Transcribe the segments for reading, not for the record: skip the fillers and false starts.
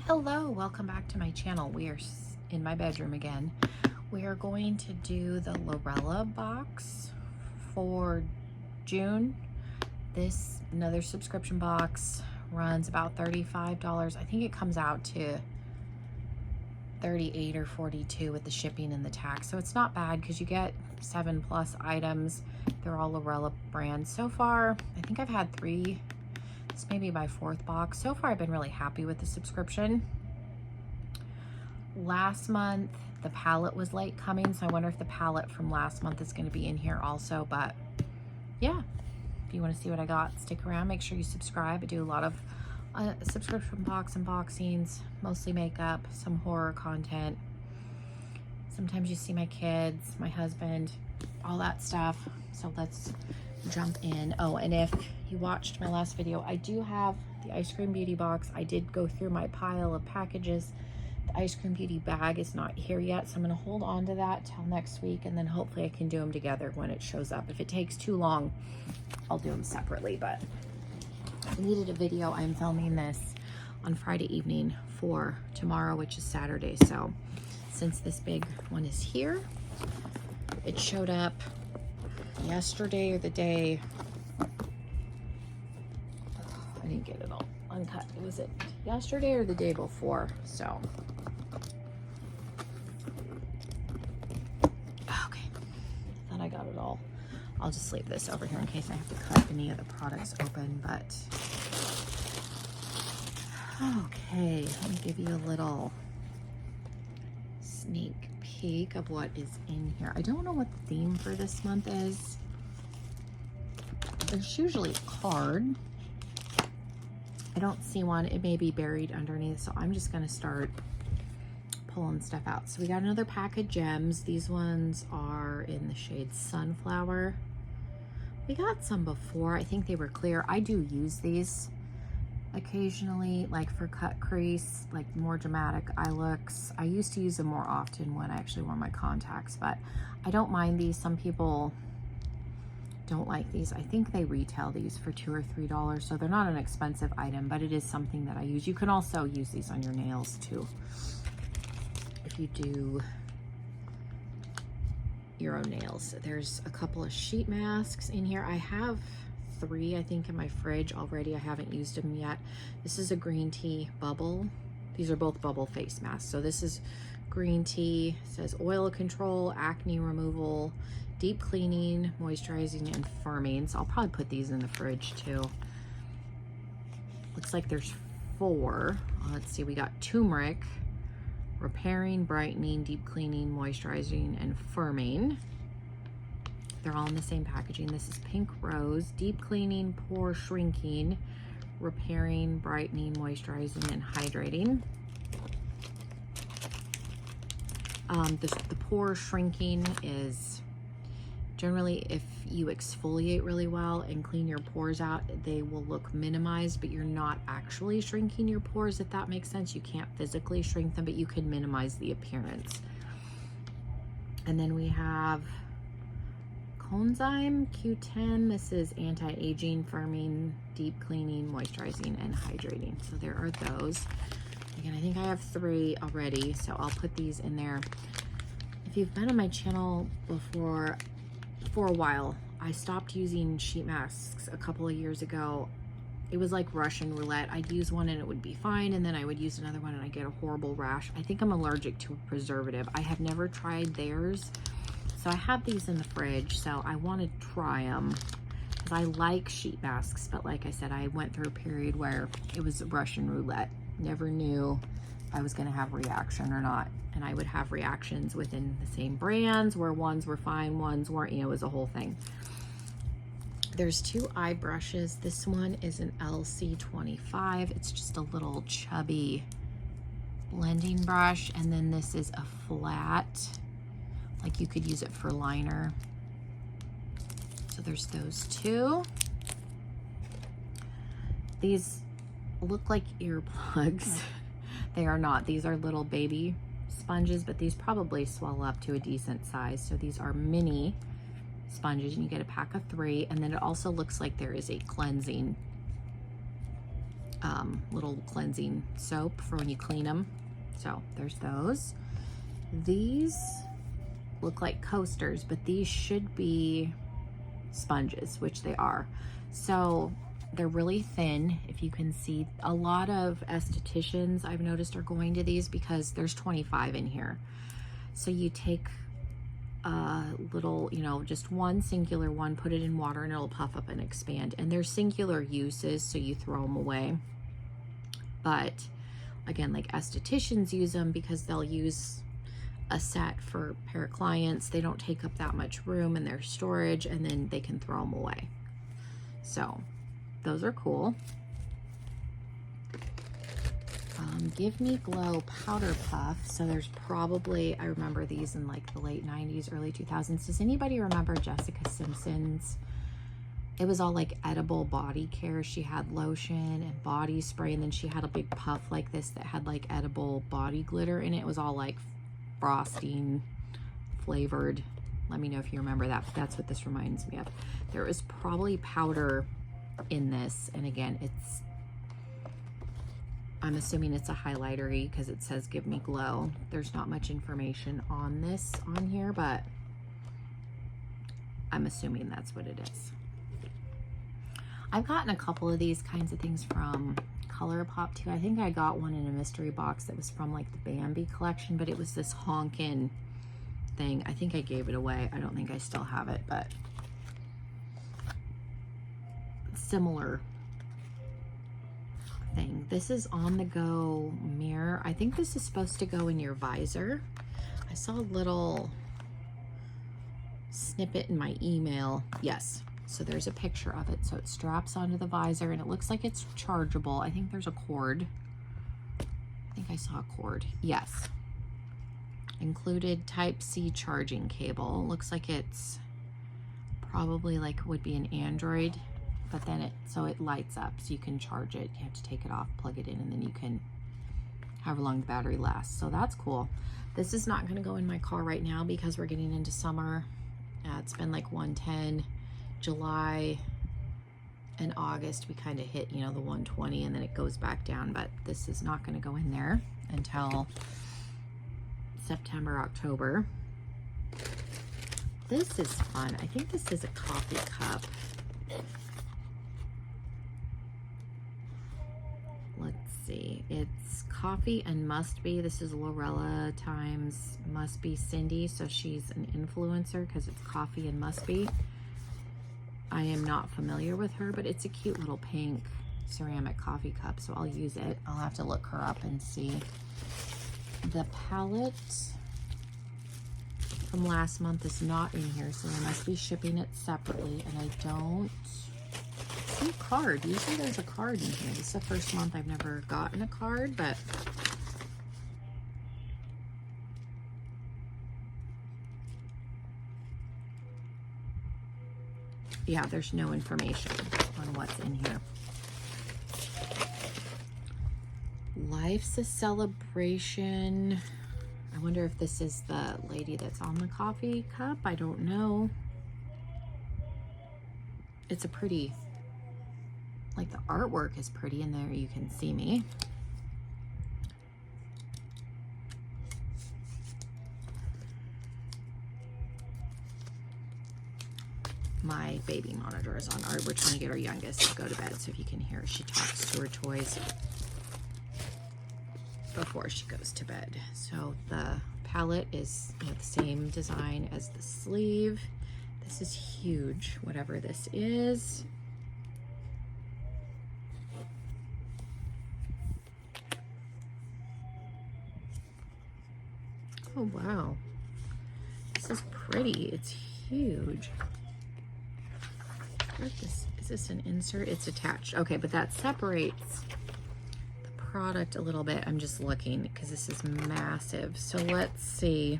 Hello, welcome back to my channel. We are in my bedroom again. We are going to do the Lurella box for June. This, another subscription box, runs about $35. I think it comes out to 38 or 42 with the shipping and the tax. So it's not bad because you get 7+ items. They're all Lurella brands. So far, I think I've had 3. This may be my 4th box. So far, I've been really happy with the subscription. Last month, the palette was late coming, so I wonder if the palette from last month is going to be in here also. But yeah, if you want to see what I got, stick around. Make sure you subscribe. I do a lot of subscription box unboxings, mostly makeup, some horror content. Sometimes you see my kids, my husband, all that stuff. So let's jump in. Oh, and if you watched my last video, I do have the Ice Cream Beauty box. I did go through my pile of packages. The Ice Cream Beauty bag is not here yet, so I'm going to hold on to that till next week, and then hopefully I can do them together when it shows up. If it takes too long, I'll do them separately, but I needed a video. I'm filming this on Friday evening for tomorrow, which is Saturday. So since this big one is here, it showed up yesterday or the day. I didn't get it all uncut. Was it yesterday or the day before? So okay, thought I got it all. I'll just leave this over here in case I have to cut any of the products open. But okay, let me give you a little sneak peek of what is in here. I don't know what the theme for this month is. There's usually a card. I don't see one. It may be buried underneath, so I'm just gonna start pulling stuff out. So we got another pack of gems. These ones are in the shade Sunflower. We got some before. I think they were clear. I do use these occasionally, like for cut crease, like more dramatic eye looks. I used to use them more often when I actually wore my contacts, but I don't mind these. Some people don't like these. I think they retail these for $2 or $3, so they're not an expensive item, but it is something that I use. You can also use these on your nails too, if you do your own nails. There's a couple of sheet masks in here. I have 3, I think, in my fridge already. I haven't used them yet. This is a green tea bubble. These are both bubble face masks. So this is green tea. It says oil control, acne removal, deep cleaning, moisturizing, and firming. So I'll probably put these in the fridge too. Looks like there's 4. Let's see, we got turmeric, repairing, brightening, deep cleaning, moisturizing, and firming. They're all in the same packaging. This is pink rose, deep cleaning, pore shrinking, repairing, brightening, moisturizing, and hydrating. The pore shrinking is generally, if you exfoliate really well and clean your pores out, they will look minimized, but you're not actually shrinking your pores, if that makes sense. You can't physically shrink them, but you can minimize the appearance. And then we have Coenzyme Q10. This is anti-aging, firming, deep cleaning, moisturizing, and hydrating. So there are those. Again, I think I have 3 already, so I'll put these in there. If you've been on my channel before, for a while, I stopped using sheet masks a couple of years ago. It was like Russian roulette. I'd use one and it would be fine, and then I would use another one and I'd get a horrible rash. I think I'm allergic to a preservative. I have never tried theirs. So I have these in the fridge, so I want to try them because I like sheet masks. But like I said, I went through a period where it was Russian roulette. Never knew if I was going to have a reaction or not. And I would have reactions within the same brands where ones were fine, ones weren't. You know, it was a whole thing. There's 2 eye brushes. This one is an LC25. It's just a little chubby blending brush. And then this is a flat, like you could use it for liner. So there's those 2. These look like earplugs. They are not. These are little baby sponges, but these probably swell up to a decent size. So these are mini sponges, and you get a pack of 3. And then it also looks like there is a cleansing little cleansing soap for when you clean them. So there's those. These look like coasters, but these should be sponges, which they are. So they're really thin. If you can see, a lot of estheticians I've noticed are going to these because there's 25 in here. So you take a little, you know, just one singular one, put it in water and it'll puff up and expand. And there's singular uses, so you throw them away. But again, like estheticians use them because they'll use a set for a pair of clients. They don't take up that much room in their storage, and then they can throw them away. So those are cool. Give Me Glow Powder Puff. So there's probably, I remember these in like the late 90s, early 2000s. Does anybody remember Jessica Simpson's? It was all like edible body care. She had lotion and body spray, and then she had a big puff like this that had like edible body glitter in it. It was all like frosting flavored. Let me know if you remember that, but that's what this reminds me of. There is probably powder in this, and again, it's, I'm assuming it's a highlighter-y because it says Give Me Glow. There's not much information on this on here, but I'm assuming that's what it is. I've gotten a couple of these kinds of things from ColourPop too. I think I got one in a mystery box that was from like the Bambi collection, but it was this honkin' thing. I think I gave it away. I don't think I still have it, but similar thing. This is On The Go mirror. I think this is supposed to go in your visor. I saw a little snippet in my email. Yes. So there's a picture of it. So it straps onto the visor and it looks like it's chargeable. I think there's a cord. I think I saw a cord. Yes. Included Type-C charging cable. Looks like it's probably like would be an Android, but then it lights up so you can charge it. You have to take it off, plug it in, and then you can, however long the battery lasts. So that's cool. This is not going to go in my car right now because we're getting into summer. It's been like 110. July and August we kind of hit, you know, the 120, and then it goes back down, but this is not going to go in there until September, October. This is fun. I think this is a coffee cup. Let's see. It's coffee and must be. This is Lurella times must be Cindy, so she's an influencer because it's coffee and must be. I am not familiar with her, but it's a cute little pink ceramic coffee cup, so I'll use it. I'll have to look her up and see. The palette from last month is not in here, so they must be shipping it separately, and I don't see a card. Usually there's a card in here. This is the first month I've never gotten a card, but yeah, there's no information on what's in here. Life's a Celebration. I wonder if this is the lady that's on the coffee cup. I don't know. It's a pretty, like the artwork is pretty in there. You can see me. My baby monitor is on. We're trying to get our youngest to go to bed, so if you can hear her, she talks to her toys before she goes to bed. So the palette is, you know, the same design as the sleeve. This is huge, whatever this is. Oh wow, this is pretty. It's huge. Is this an insert? It's attached. Okay, but that separates the product a little bit. I'm just looking because this is massive. So let's see.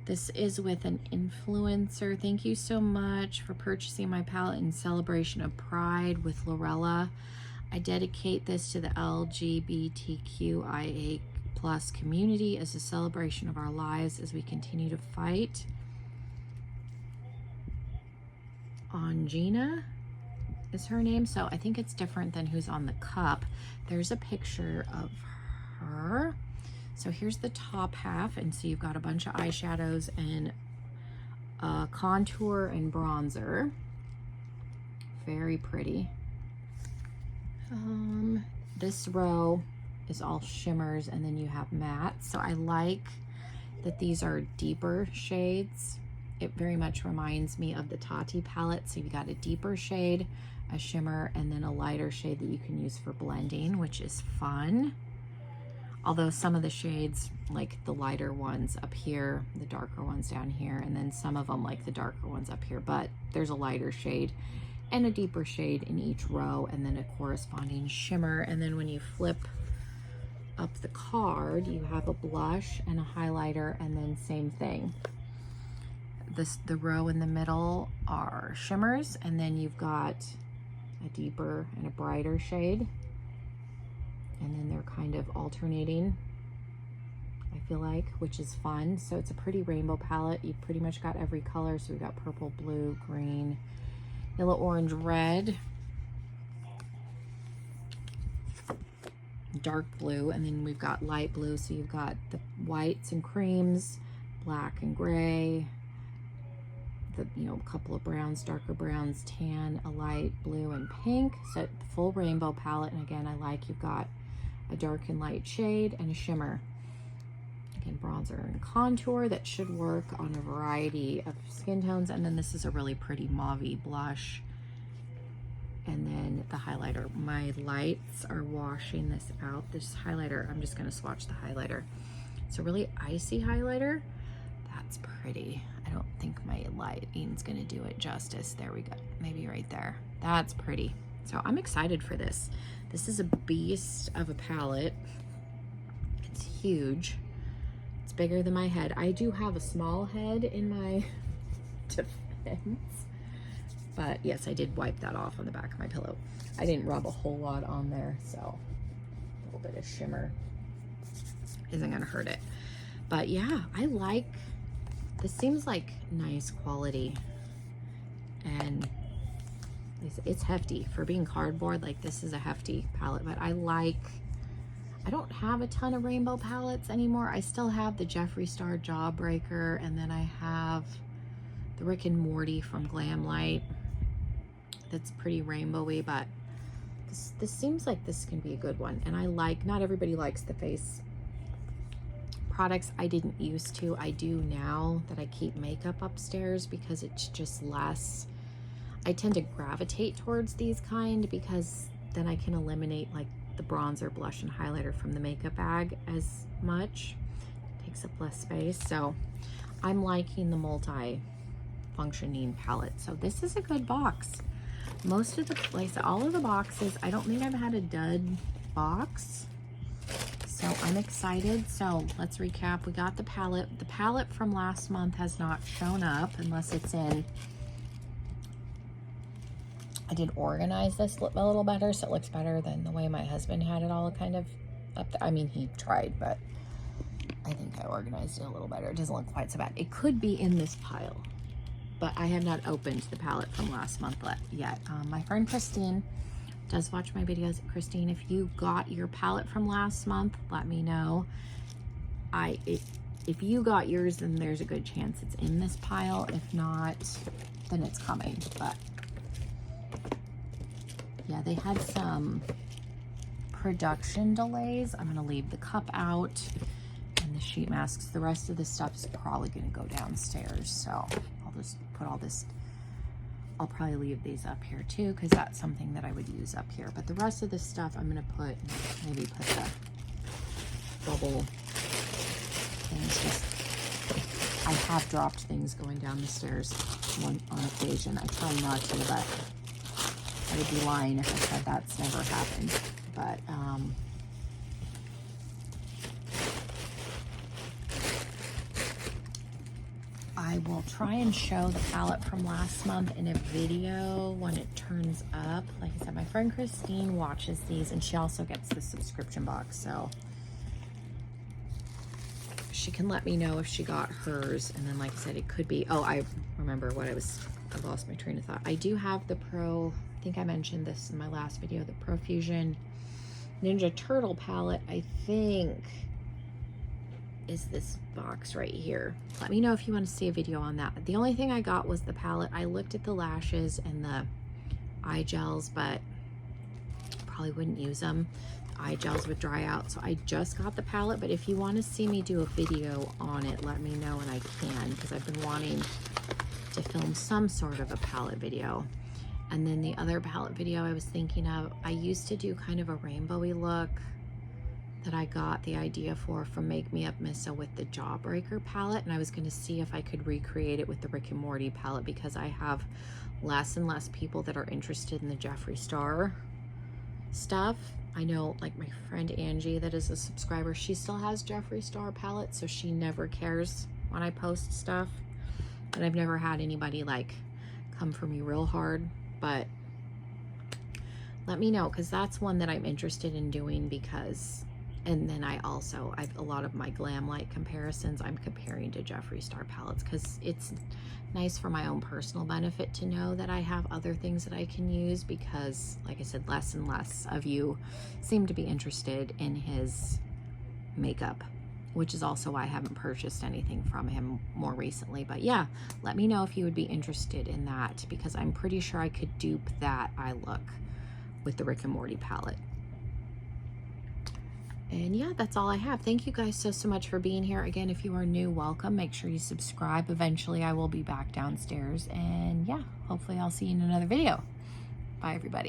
This is with an influencer. Thank you so much for purchasing my palette in celebration of Pride with Lurella. I dedicate this to the LGBTQIA+ community as a celebration of our lives as we continue to fight. On Gina. is her name. So I think it's different than who's on the cup. There's a picture of her. So here's the top half, and so you've got a bunch of eyeshadows and contour and bronzer. Very pretty. This row is all shimmers, and then you have mattes. So I like that these are deeper shades. It very much reminds me of the Tati palette. So you got a deeper shade, a shimmer, and then a lighter shade that you can use for blending, which is fun. Although some of the shades, like the lighter ones up here, the darker ones down here, and then some of them like the darker ones up here, but there's a lighter shade and a deeper shade in each row, and then a corresponding shimmer. And then when you flip up the card, you have a blush and a highlighter, and then same thing. The row in the middle are shimmers, and then you've got a deeper and a brighter shade, and then they're kind of alternating, I feel like, which is fun. So it's a pretty rainbow palette. You've pretty much got every color. So we've got purple, blue, green, yellow, orange, red, dark blue, and then we've got light blue. So you've got the whites and creams, black and gray, a couple of browns, darker browns, tan, a light blue, and pink. So the full rainbow palette. And again, I like you've got a dark and light shade and a shimmer. Again, bronzer and contour that should work on a variety of skin tones. And then this is a really pretty mauvey blush. And then the highlighter. My lights are washing this out. This highlighter, I'm just going to swatch the highlighter. It's a really icy highlighter. That's pretty. I don't think my lighting's going to do it justice. There we go. Maybe right there. That's pretty. So I'm excited for this. This is a beast of a palette. It's huge. It's bigger than my head. I do have a small head in my defense. But yes, I did wipe that off on the back of my pillow. I didn't rub a whole lot on there, so a little bit of shimmer isn't going to hurt it. But yeah, I like, this seems like nice quality, and it's hefty for being cardboard. Like, this is a hefty palette, but I don't have a ton of rainbow palettes anymore. I still have the Jeffree Star Jawbreaker, and then I have the Rick and Morty from Glamlight. That's pretty rainbowy, but this seems like this can be a good one. And I like, not everybody likes the face products. I didn't used to. I do now that I keep makeup upstairs because it's just less. I tend to gravitate towards these kind because then I can eliminate like the bronzer, blush, and highlighter from the makeup bag as much. It takes up less space. So I'm liking the multi-functioning palette. So this is a good box. Most of the, like I said, all of the boxes, I don't think I've had a dud box. So I'm excited. So let's recap. We got the palette. The palette from last month has not shown up unless it's in, I did organize this a little better, so it looks better than the way my husband had it all kind of up there. I mean, he tried, but I think I organized it a little better. It doesn't look quite so bad. It could be in this pile, but I have not opened the palette from last month yet. My friend Christine does watch my videos. Christine, if you got your palette from last month, let me know. If you got yours, then there's a good chance it's in this pile. If not, then it's coming. But yeah, they had some production delays. I'm gonna leave the cup out and the sheet masks. The rest of the stuff is probably gonna go downstairs. So I'll just put all this, I'll probably leave these up here too, because that's something that I would use up here. But the rest of this stuff I'm gonna put, maybe put the bubble things. Just, I have dropped things going down the stairs on occasion. I try not to, but I would be lying if I said that's never happened. But I will try and show the palette from last month in a video when it turns up. Like I said, my friend Christine watches these, and she also gets the subscription box, so she can let me know if she got hers. And then, like I said, it could be, oh, I remember what I lost my train of thought. I do have the Pro, I think I mentioned this in my last video, the Profusion Ninja Turtle palette, I think, is this box right here. Let me know if you want to see a video on that. The only thing I got was the palette. I looked at the lashes and the eye gels, but probably wouldn't use them. Eye gels would dry out, so I just got the palette. But if you want to see me do a video on it, let me know and I can, because I've been wanting to film some sort of a palette video. And then the other palette video I was thinking of, I used to do kind of a rainbowy look that I got the idea for from Make Me Up Missa with the Jawbreaker palette, and I was going to see if I could recreate it with the Rick and Morty palette, because I have less and less people that are interested in the Jeffree Star stuff. I know, like, my friend Angie that is a subscriber, she still has Jeffree Star palette, so she never cares when I post stuff. And I've never had anybody like come for me real hard, but let me know, because that's one that I'm interested in doing. Because, and then I've a lot of my glam light comparisons I'm comparing to Jeffree Star palettes, because it's nice for my own personal benefit to know that I have other things that I can use, because like I said, less and less of you seem to be interested in his makeup, which is also why I haven't purchased anything from him more recently. But yeah, let me know if you would be interested in that, because I'm pretty sure I could dupe that eye look with the Rick and Morty palette. And yeah, that's all I have. Thank you guys so much for being here. Again, if you are new, welcome. Make sure you subscribe. Eventually I will be back downstairs, and yeah, hopefully I'll see you in another video. Bye everybody.